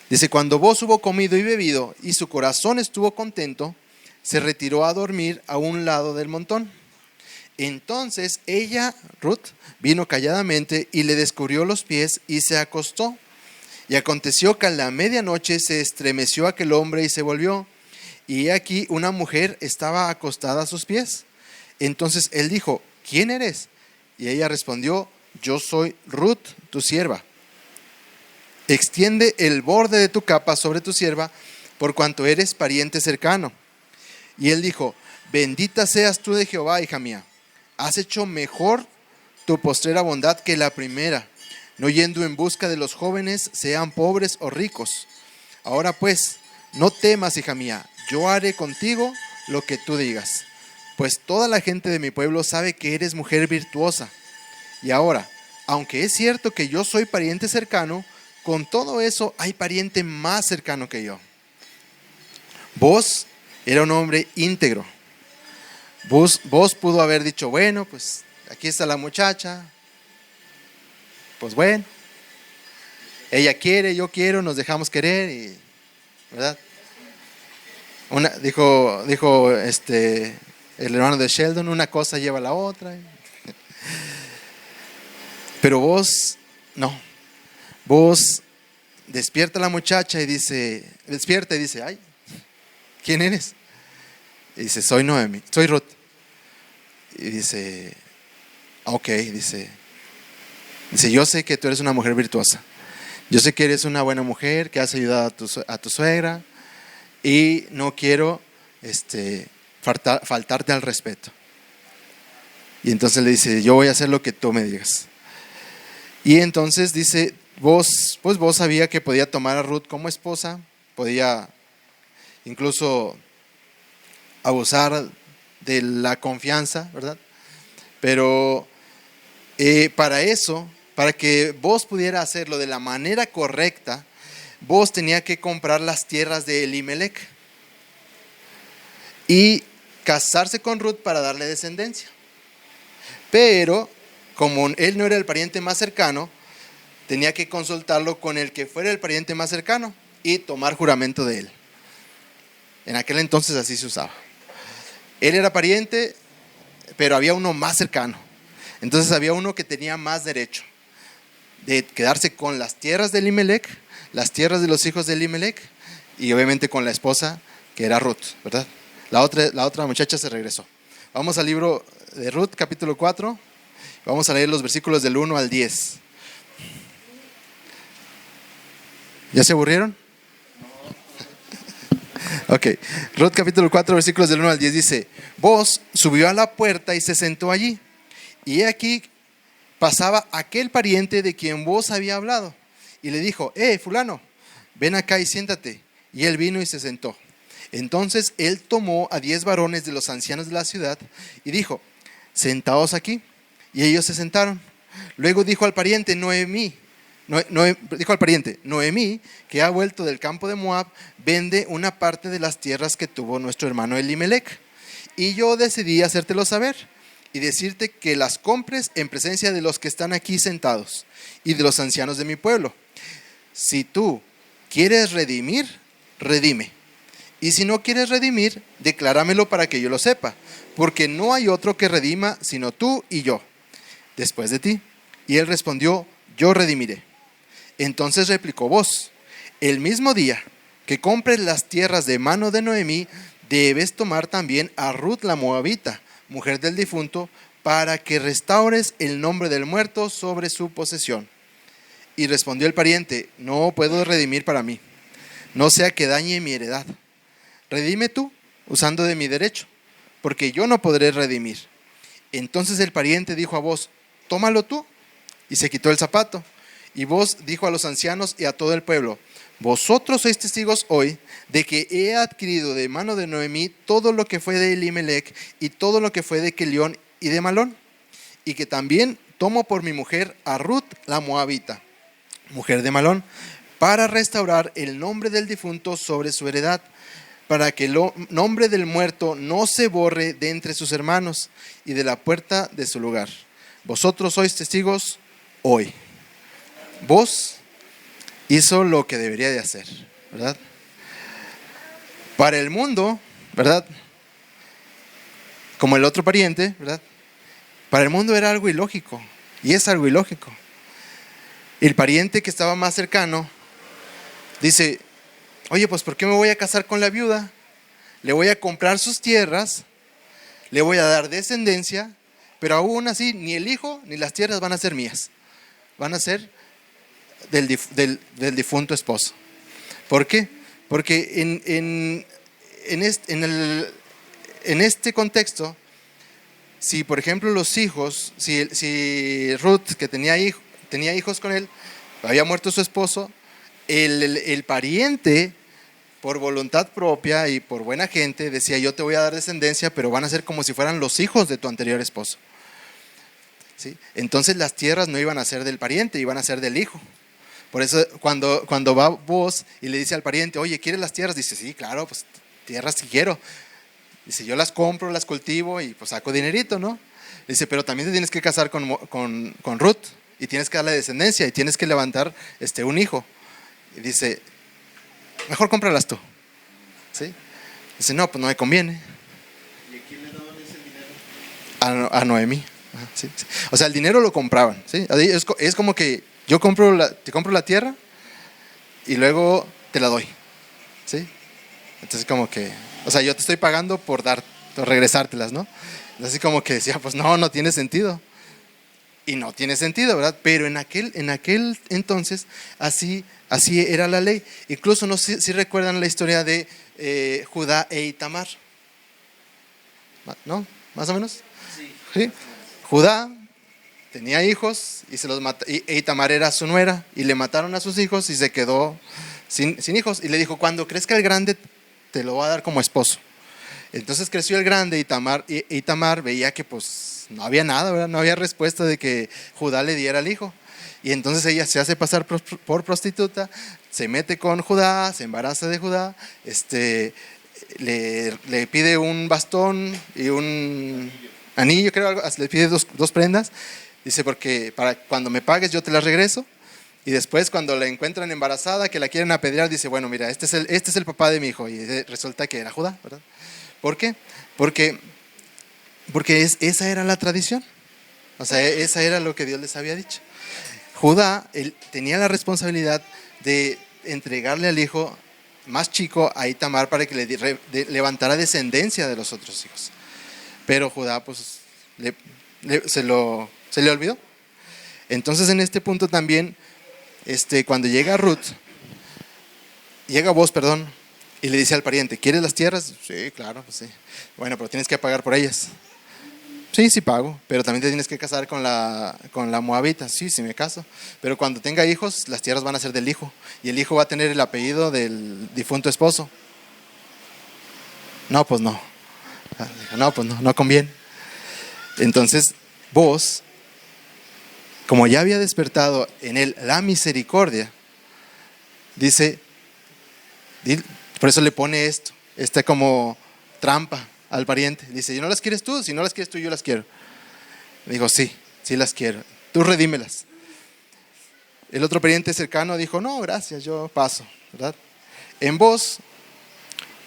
dice, cuando Booz hubo comido y bebido y su corazón estuvo contento, se retiró a dormir a un lado del montón. Entonces ella, Ruth, vino calladamente y le descubrió los pies y se acostó. Y aconteció que a la medianoche se estremeció aquel hombre y se volvió. Y aquí una mujer estaba acostada a sus pies. Entonces él dijo, ¿quién eres? Y ella respondió, yo soy Ruth, tu sierva. Extiende el borde de tu capa sobre tu sierva, por cuanto eres pariente cercano. Y él dijo, bendita seas tú de Jehová, hija mía. Has hecho mejor tu postrera bondad que la primera, no yendo en busca de los jóvenes, sean pobres o ricos. Ahora pues, no temas, hija mía, yo haré contigo lo que tú digas, pues toda la gente de mi pueblo sabe que eres mujer virtuosa. Y ahora, aunque es cierto que yo soy pariente cercano, con todo eso hay pariente más cercano que yo. Vos era un hombre íntegro. Vos pudo haber dicho, bueno, pues aquí está la muchacha, pues bueno, ella quiere, yo quiero, nos dejamos querer, y, ¿verdad? Dijo el hermano de Sheldon, una cosa lleva a la otra. Pero vos, no. Vos despierta a la muchacha y dice, ay, ¿quién eres? Y dice, soy Noemi, soy Ruth. Y dice, ok, dice, yo sé que tú eres una mujer virtuosa. Yo sé que eres una buena mujer, que has ayudado a tu suegra, y no quiero faltarte al respeto. Y entonces le dice, yo voy a hacer lo que tú me digas. Y entonces dice, vos sabía que podía tomar a Ruth como esposa, podía incluso abusar de la confianza, ¿verdad? Pero para que vos pudiera hacerlo de la manera correcta, vos tenía que comprar las tierras de Elimelech y casarse con Ruth para darle descendencia. Pero como él no era el pariente más cercano, tenía que consultarlo con el que fuera el pariente más cercano y tomar juramento de él. En aquel entonces así se usaba. Él era pariente, pero había uno más cercano. Entonces había uno que tenía más derecho de quedarse con las tierras de Elimelech, las tierras de los hijos de Elimelech, y obviamente con la esposa que era Ruth, ¿verdad? La otra muchacha se regresó. Vamos al libro de Ruth, capítulo 4. Vamos a leer los versículos del 1 al 10. ¿Ya se aburrieron? Ok, Ruth capítulo 4 versículos del 1 al 10 dice: Boaz subió a la puerta y se sentó allí. Y he aquí pasaba aquel pariente de quien Boaz había hablado. Y le dijo: fulano, ven acá y siéntate. Y él vino y se sentó. Entonces él tomó a 10 varones de los ancianos de la ciudad y dijo: sentaos aquí. Y ellos se sentaron. Luego dijo al pariente Noemí, que ha vuelto del campo de Moab, vende una parte de las tierras que tuvo nuestro hermano Elimelec. Y yo decidí hacértelo saber y decirte que las compres en presencia de los que están aquí sentados y de los ancianos de mi pueblo. Si tú quieres redimir, redime. Y si no quieres redimir, decláramelo para que yo lo sepa, porque no hay otro que redima sino tú y yo, después de ti. Y él respondió: yo redimiré. Entonces replicó Boaz: el mismo día que compres las tierras de mano de Noemí, debes tomar también a Ruth la moabita, mujer del difunto, para que restaures el nombre del muerto sobre su posesión. Y respondió el pariente: no puedo redimir para mí, no sea que dañe mi heredad. Redime tú, usando de mi derecho, porque yo no podré redimir. Entonces el pariente dijo a Boaz: tómalo tú. Y se quitó el zapato. Y Boaz dijo a los ancianos y a todo el pueblo: vosotros sois testigos hoy de que he adquirido de mano de Noemí todo lo que fue de Elimelec y todo lo que fue de Quelión y de Malón, y que también tomo por mi mujer a Ruth la moabita, mujer de Malón, para restaurar el nombre del difunto sobre su heredad, para que el nombre del muerto no se borre de entre sus hermanos y de la puerta de su lugar. Vosotros sois testigos hoy. Boaz hizo lo que debería de hacer, ¿verdad? Para el mundo, ¿verdad? Como el otro pariente, ¿verdad? Para el mundo era algo ilógico, y es algo ilógico. El pariente que estaba más cercano dice: oye, pues ¿por qué me voy a casar con la viuda? Le voy a comprar sus tierras, le voy a dar descendencia, pero aún así ni el hijo ni las tierras van a ser mías, van a ser del difunto esposo. ¿Por qué? Porque en este contexto, si por ejemplo los hijos, si Ruth, que tenía hijos con él, había muerto su esposo, el pariente, por voluntad propia y por buena gente, decía: yo te voy a dar descendencia, pero van a ser como si fueran los hijos de tu anterior esposo, ¿sí? Entonces las tierras no iban a ser del pariente, iban a ser del hijo. Por eso cuando va Boaz y le dice al pariente: oye, ¿quieres las tierras? Dice: sí, claro, pues tierras sí quiero. Dice: yo las compro, las cultivo y pues saco dinerito, ¿no? Dice: pero también te tienes que casar con Ruth y tienes que darle descendencia y tienes que levantar un hijo. Y dice: mejor cómpralas tú, ¿sí? Dice: no, pues no me conviene. ¿Y a quién le daban ese dinero? A Noemí. Sí, sí. O sea, el dinero lo compraban, ¿sí? Es como que yo te compro la tierra y luego te la doy, ¿sí? Entonces como que, o sea, yo te estoy pagando por regresártelas, ¿no? Así como que decía: pues no tiene sentido. Y no tiene sentido, ¿verdad? Pero en aquel entonces así era la ley. Incluso no sé si recuerdan la historia de Judá e Itamar, ¿no? ¿Más o menos? Sí. Judá tenía hijos y se los mató, e Itamar era su nuera, y le mataron a sus hijos y se quedó sin hijos. Y le dijo: cuando crezca el grande te lo voy a dar como esposo. Entonces creció el grande, Itamar veía que pues no había nada, ¿verdad? No había respuesta de que Judá le diera al hijo. Y entonces ella se hace pasar por prostituta, se mete con Judá, se embaraza de Judá, le pide un bastón y un anillo, creo, le pide dos prendas. Dice: porque para cuando me pagues yo te las regreso. Y después cuando la encuentran embarazada, que la quieren apedrear, dice: bueno, mira, este es el papá de mi hijo. Y resulta que era Judá, ¿verdad? ¿Por qué? Porque esa era la tradición. O sea, esa era lo que Dios les había dicho. Judá tenía la responsabilidad de entregarle al hijo más chico a Itamar para que le levantara descendencia de los otros hijos. Pero Judá pues se le olvidó. Entonces en este punto también, cuando llega Boaz, Y le dice al pariente, ¿quieres las tierras? Sí, claro, pues sí. Bueno, pero tienes que pagar por ellas. Sí, sí pago, pero también te tienes que casar con la moabita. Sí, sí me caso. Pero cuando tenga hijos, las tierras van a ser del hijo. Y el hijo va a tener el apellido del difunto esposo. No, pues no. No, pues no, no conviene. Entonces, vos, como ya había despertado en él la misericordia, dice, por eso le pone esto, esta como trampa al pariente. Dice, ¿y no las quieres tú? Si no las quieres tú, yo las quiero. Dijo, sí, sí las quiero. Tú redímelas. El otro pariente cercano dijo, no, gracias, yo paso, ¿verdad? En vos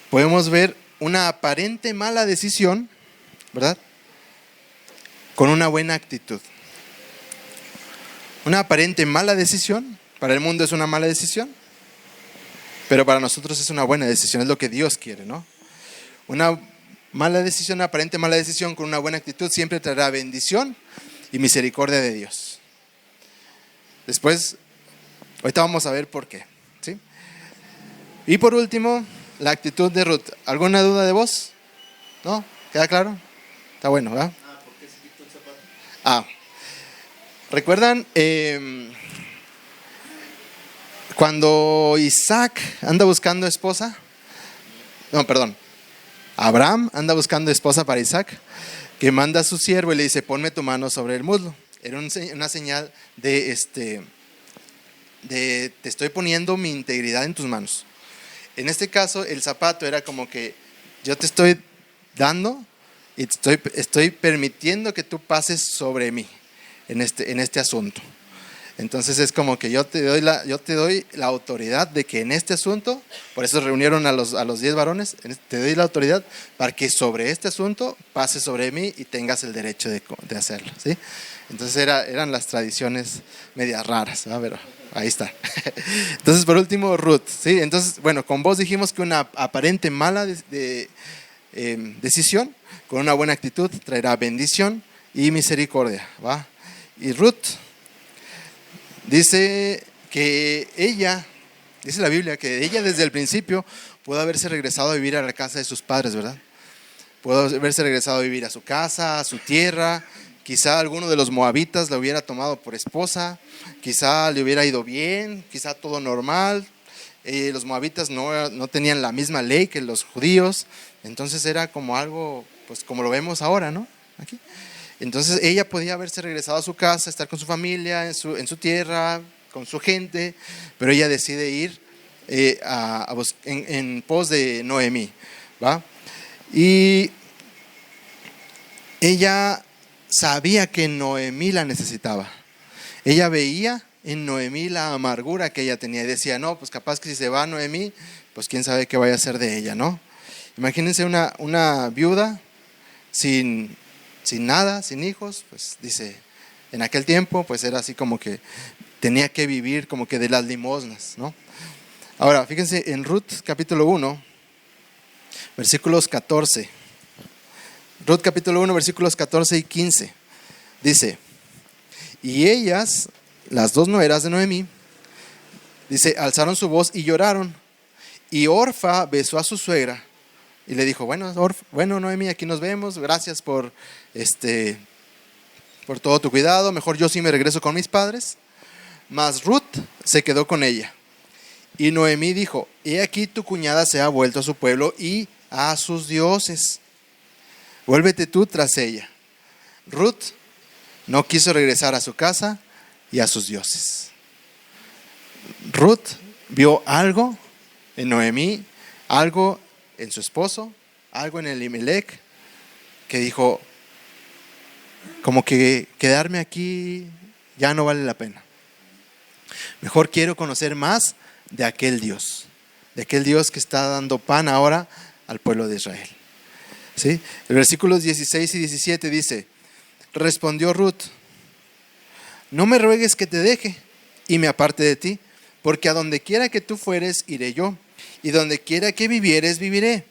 podemos ver una aparente mala decisión, ¿verdad? Con una buena actitud. Una aparente mala decisión, para el mundo es una mala decisión, pero para nosotros es una buena decisión, es lo que Dios quiere, ¿no? Una mala decisión, una aparente mala decisión con una buena actitud siempre traerá bendición y misericordia de Dios. Después, ahorita vamos a ver por qué, ¿sí? Y por último, la actitud de Ruth. ¿Alguna duda de vos? ¿No? ¿Queda claro? Está bueno, ¿verdad? ¿Por qué se quitó el zapato? ¿Recuerdan cuando Isaac anda buscando esposa? No, perdón. Abraham anda buscando esposa para Isaac, que manda a su siervo y le dice, ponme tu mano sobre el muslo. Era una señal de te estoy poniendo mi integridad en tus manos. En este caso, el zapato era como que yo te estoy dando y estoy permitiendo que tú pases sobre mí en este asunto. Entonces es como que yo te doy la autoridad de que en este asunto, por eso reunieron a los 10 varones, te doy la autoridad para que sobre este asunto pases sobre mí y tengas el derecho de hacerlo, ¿sí? Entonces eran las tradiciones medias raras, ¿no? Pero ahí está. Entonces, por último, Ruth, ¿sí? Entonces, bueno, con vos dijimos que una aparente mala decisión, con una buena actitud, traerá bendición y misericordia, ¿va? Y Ruth dice que ella, dice la Biblia, que ella desde el principio pudo haberse regresado a vivir a la casa de sus padres, ¿verdad? Pudo haberse regresado a vivir a su casa, a su tierra. Quizá alguno de los moabitas la hubiera tomado por esposa, quizá le hubiera ido bien, quizá todo normal. Los moabitas no tenían la misma ley que los judíos, entonces era como algo, pues como lo vemos ahora, ¿no? Aquí. Entonces ella podía haberse regresado a su casa, estar con su familia, en su tierra, con su gente, pero ella decide ir en pos de Noemí, ¿va? Y ella sabía que Noemí la necesitaba. Ella veía en Noemí la amargura que ella tenía y decía, no, pues capaz que si se va Noemí, pues quién sabe qué vaya a hacer de ella, ¿no? Imagínense una viuda sin nada, sin hijos, pues dice, en aquel tiempo pues era así como que tenía que vivir como que de las limosnas, ¿no? Ahora, fíjense en Ruth capítulo 1, versículos 14. Ruth capítulo 1, versículos 14 y 15. Dice, y ellas, las dos nueras de Noemí, dice, alzaron su voz y lloraron. Y Orfa besó a su suegra y le dijo, bueno Noemí, aquí nos vemos, gracias por todo tu cuidado, mejor yo sí me regreso con mis padres. Mas Ruth se quedó con ella. Y Noemí dijo, he aquí tu cuñada se ha vuelto a su pueblo y a sus dioses. Vuélvete tú tras ella. Ruth no quiso regresar a su casa y a sus dioses. Ruth vio algo en Noemí, algo en su esposo, algo en Elimelech, que dijo, como que quedarme aquí ya no vale la pena. Mejor quiero conocer más de aquel Dios que está dando pan ahora al pueblo de Israel. ¿Sí? El versículos 16 y 17 dice, respondió Ruth, no me ruegues que te deje y me aparte de ti, porque a donde quiera que tú fueres, iré yo, y donde quiera que vivieres, viviré.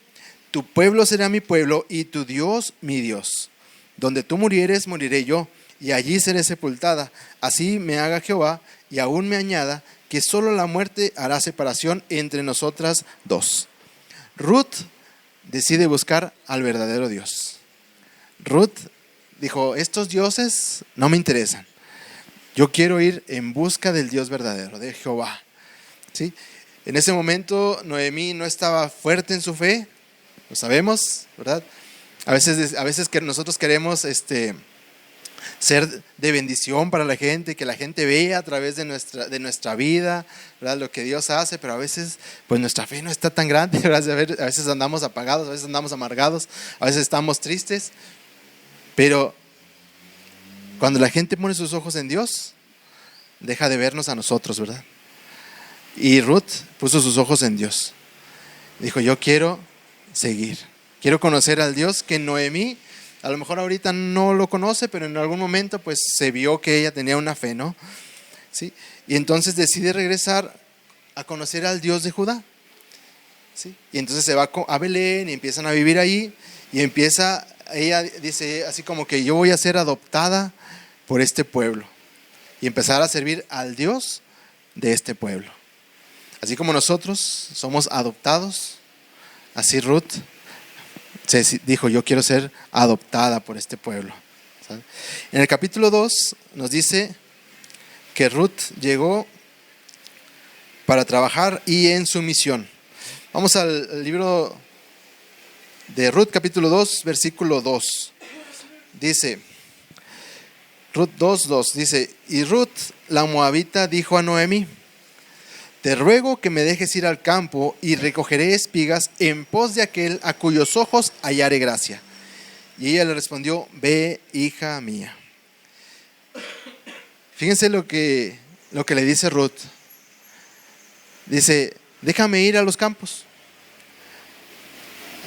Tu pueblo será mi pueblo y tu Dios mi Dios. Donde tú murieres, moriré yo, y allí seré sepultada. Así me haga Jehová, y aún me añada, que solo la muerte hará separación entre nosotras dos. Ruth decide buscar al verdadero Dios. Ruth dijo, estos dioses no me interesan. Yo quiero ir en busca del Dios verdadero, de Jehová. ¿Sí? En ese momento Noemí no estaba fuerte en su fe, lo sabemos, ¿verdad? A veces que nosotros queremos ser de bendición para la gente, que la gente vea a través de nuestra vida, ¿verdad? Lo que Dios hace, pero a veces pues nuestra fe no está tan grande, ¿verdad? A veces andamos apagados, a veces andamos amargados, a veces estamos tristes, pero cuando la gente pone sus ojos en Dios, deja de vernos a nosotros, ¿verdad? Y Ruth puso sus ojos en Dios. Dijo, yo quiero seguir, quiero conocer al Dios que Noemí a lo mejor ahorita no lo conoce, pero en algún momento pues se vio que ella tenía una fe, ¿no? ¿Sí? Y entonces decide regresar a conocer al Dios de Judá. ¿Sí? Y entonces se va a Belén y empiezan a vivir ahí y ella dice así como que yo voy a ser adoptada por este pueblo y empezar a servir al Dios de este pueblo. Así como nosotros somos adoptados, así Ruth dijo, yo quiero ser adoptada por este pueblo. ¿Sabe? En el capítulo 2 nos dice que Ruth llegó para trabajar y en su misión. Vamos al libro de Ruth, capítulo 2, versículo 2. Dice, Ruth 2:2, dice, y Ruth, la moabita, dijo a Noemí, te ruego que me dejes ir al campo y recogeré espigas en pos de aquel a cuyos ojos hallare gracia. Y ella le respondió, ve, hija mía. Fíjense lo que le dice Ruth. Dice, déjame ir a los campos.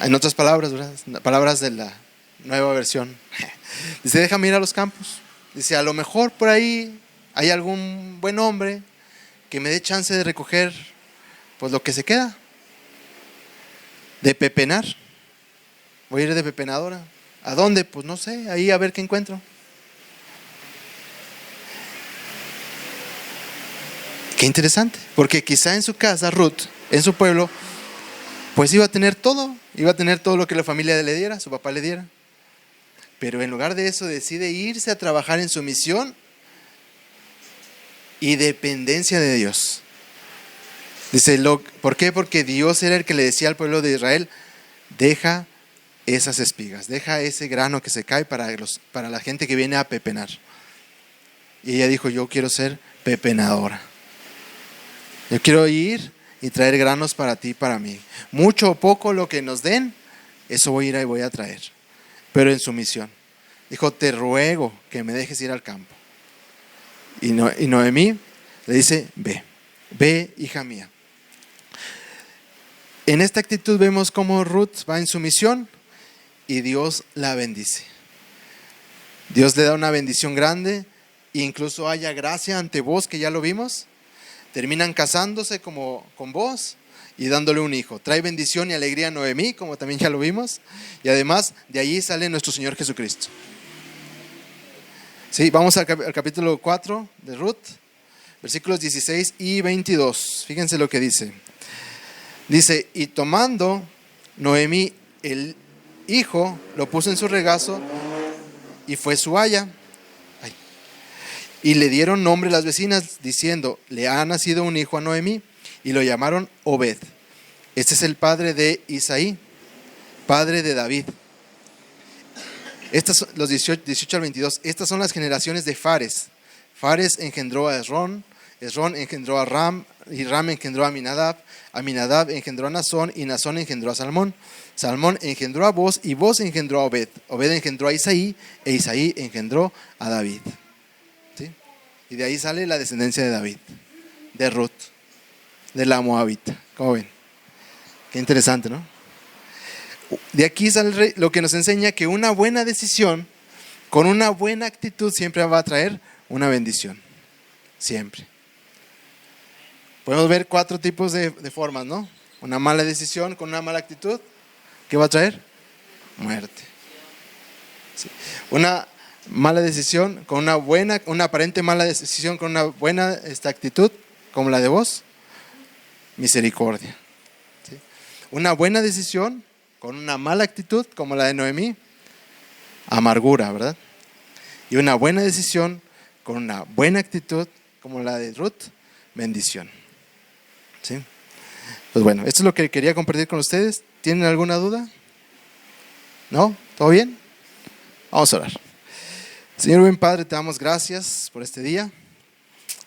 En otras palabras, ¿verdad? Palabras de la nueva versión. Dice, déjame ir a los campos. Dice, a lo mejor por ahí hay algún buen hombre que me dé chance de recoger pues lo que se queda, de pepenar. Voy a ir de pepenadora. ¿A dónde? Pues no sé, ahí a ver qué encuentro. Qué interesante, porque quizá en su casa, Ruth, en su pueblo, pues iba a tener todo lo que la familia le diera, su papá le diera. Pero en lugar de eso decide irse a trabajar en su misión y dependencia de Dios. Dice, ¿por qué? Porque Dios era el que le decía al pueblo de Israel, deja esas espigas, deja ese grano que se cae para la gente que viene a pepenar. Y ella dijo, yo quiero ser pepenadora. Yo quiero ir y traer granos para ti y para mí. Mucho o poco lo que nos den, eso voy a ir y voy a traer. Pero en su misión. Dijo, te ruego que me dejes ir al campo. Y Noemí le dice, ve, hija mía. En esta actitud vemos cómo Ruth va en su misión y Dios la bendice. Dios le da una bendición grande e incluso haya gracia ante vos, que ya lo vimos. Terminan casándose con vos y dándole un hijo. Trae bendición y alegría a Noemí, como también ya lo vimos. Y además de allí sale nuestro Señor Jesucristo. Sí, vamos al capítulo 4 de Ruth, versículos 16 y 22. Fíjense lo que dice. Dice, y tomando Noemí el hijo, lo puso en su regazo y fue su aya. Y le dieron nombre las vecinas, diciendo, le ha nacido un hijo a Noemí, y lo llamaron Obed. Este es el padre de Isaí, padre de David. Los 18 al 22, estas son las generaciones de Fares. Fares engendró a Esrón, Esrón engendró a Ram, y Ram engendró a Aminadab, Aminadab engendró a Nazón, y Nazón engendró a Salmón. Salmón engendró a Boz, y Boz engendró a Obed. Obed engendró a Isaí, e Isaí engendró a David. ¿Sí? Y de ahí sale la descendencia de David, de Ruth, de la moabita. ¿Cómo ven? Qué interesante, ¿no? De aquí sale lo que nos enseña que una buena decisión, con una buena actitud, siempre va a traer una bendición. Siempre. Podemos ver 4 tipos de formas, ¿no? Una mala decisión con una mala actitud, ¿qué va a traer? Muerte. Sí. Una mala decisión con una aparente mala decisión con una buena actitud, como la de vos, misericordia. ¿Sí? Una buena decisión con una mala actitud, como la de Noemí, amargura, ¿verdad? Y una buena decisión con una buena actitud, como la de Ruth, bendición. ¿Sí? Pues bueno, esto es lo que quería compartir con ustedes. ¿Tienen alguna duda? ¿No? ¿Todo bien? Vamos a orar. Señor buen Padre, te damos gracias por este día.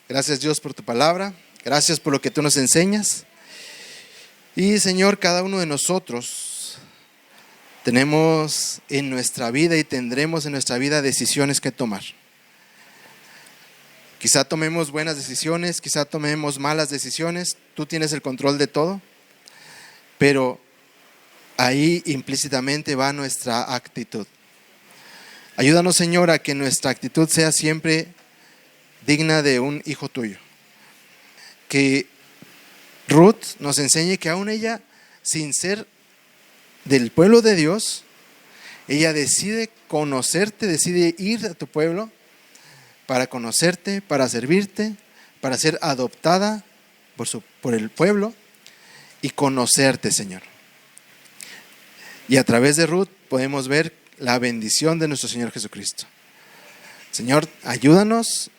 Gracias Dios por tu palabra. Gracias por lo que tú nos enseñas. Y Señor, cada uno de nosotros tenemos en nuestra vida y tendremos en nuestra vida decisiones que tomar. Quizá tomemos buenas decisiones, quizá tomemos malas decisiones. Tú tienes el control de todo. Pero ahí implícitamente va nuestra actitud. Ayúdanos, Señor, a que nuestra actitud sea siempre digna de un hijo tuyo. Que Ruth nos enseñe que aún ella, sin ser del pueblo de Dios, ella decide conocerte, decide ir a tu pueblo para conocerte, para servirte, para ser adoptada por el pueblo y conocerte, Señor. Y a través de Ruth podemos ver la bendición de nuestro Señor Jesucristo. Señor, ayúdanos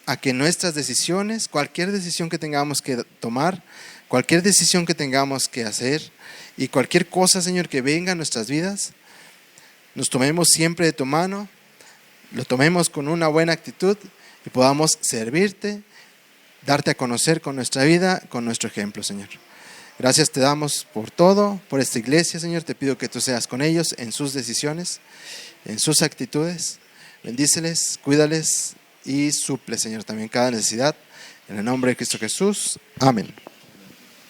a que nuestras decisiones, cualquier decisión que tengamos que tomar, cualquier decisión que tengamos que hacer y cualquier cosa, Señor, que venga a nuestras vidas, nos tomemos siempre de tu mano, lo tomemos con una buena actitud y podamos servirte, darte a conocer con nuestra vida, con nuestro ejemplo, Señor. Gracias te damos por todo, por esta iglesia, Señor. Te pido que tú seas con ellos en sus decisiones, en sus actitudes. Bendíceles, cuídales y suple, Señor, también cada necesidad. En el nombre de Cristo Jesús. Amén.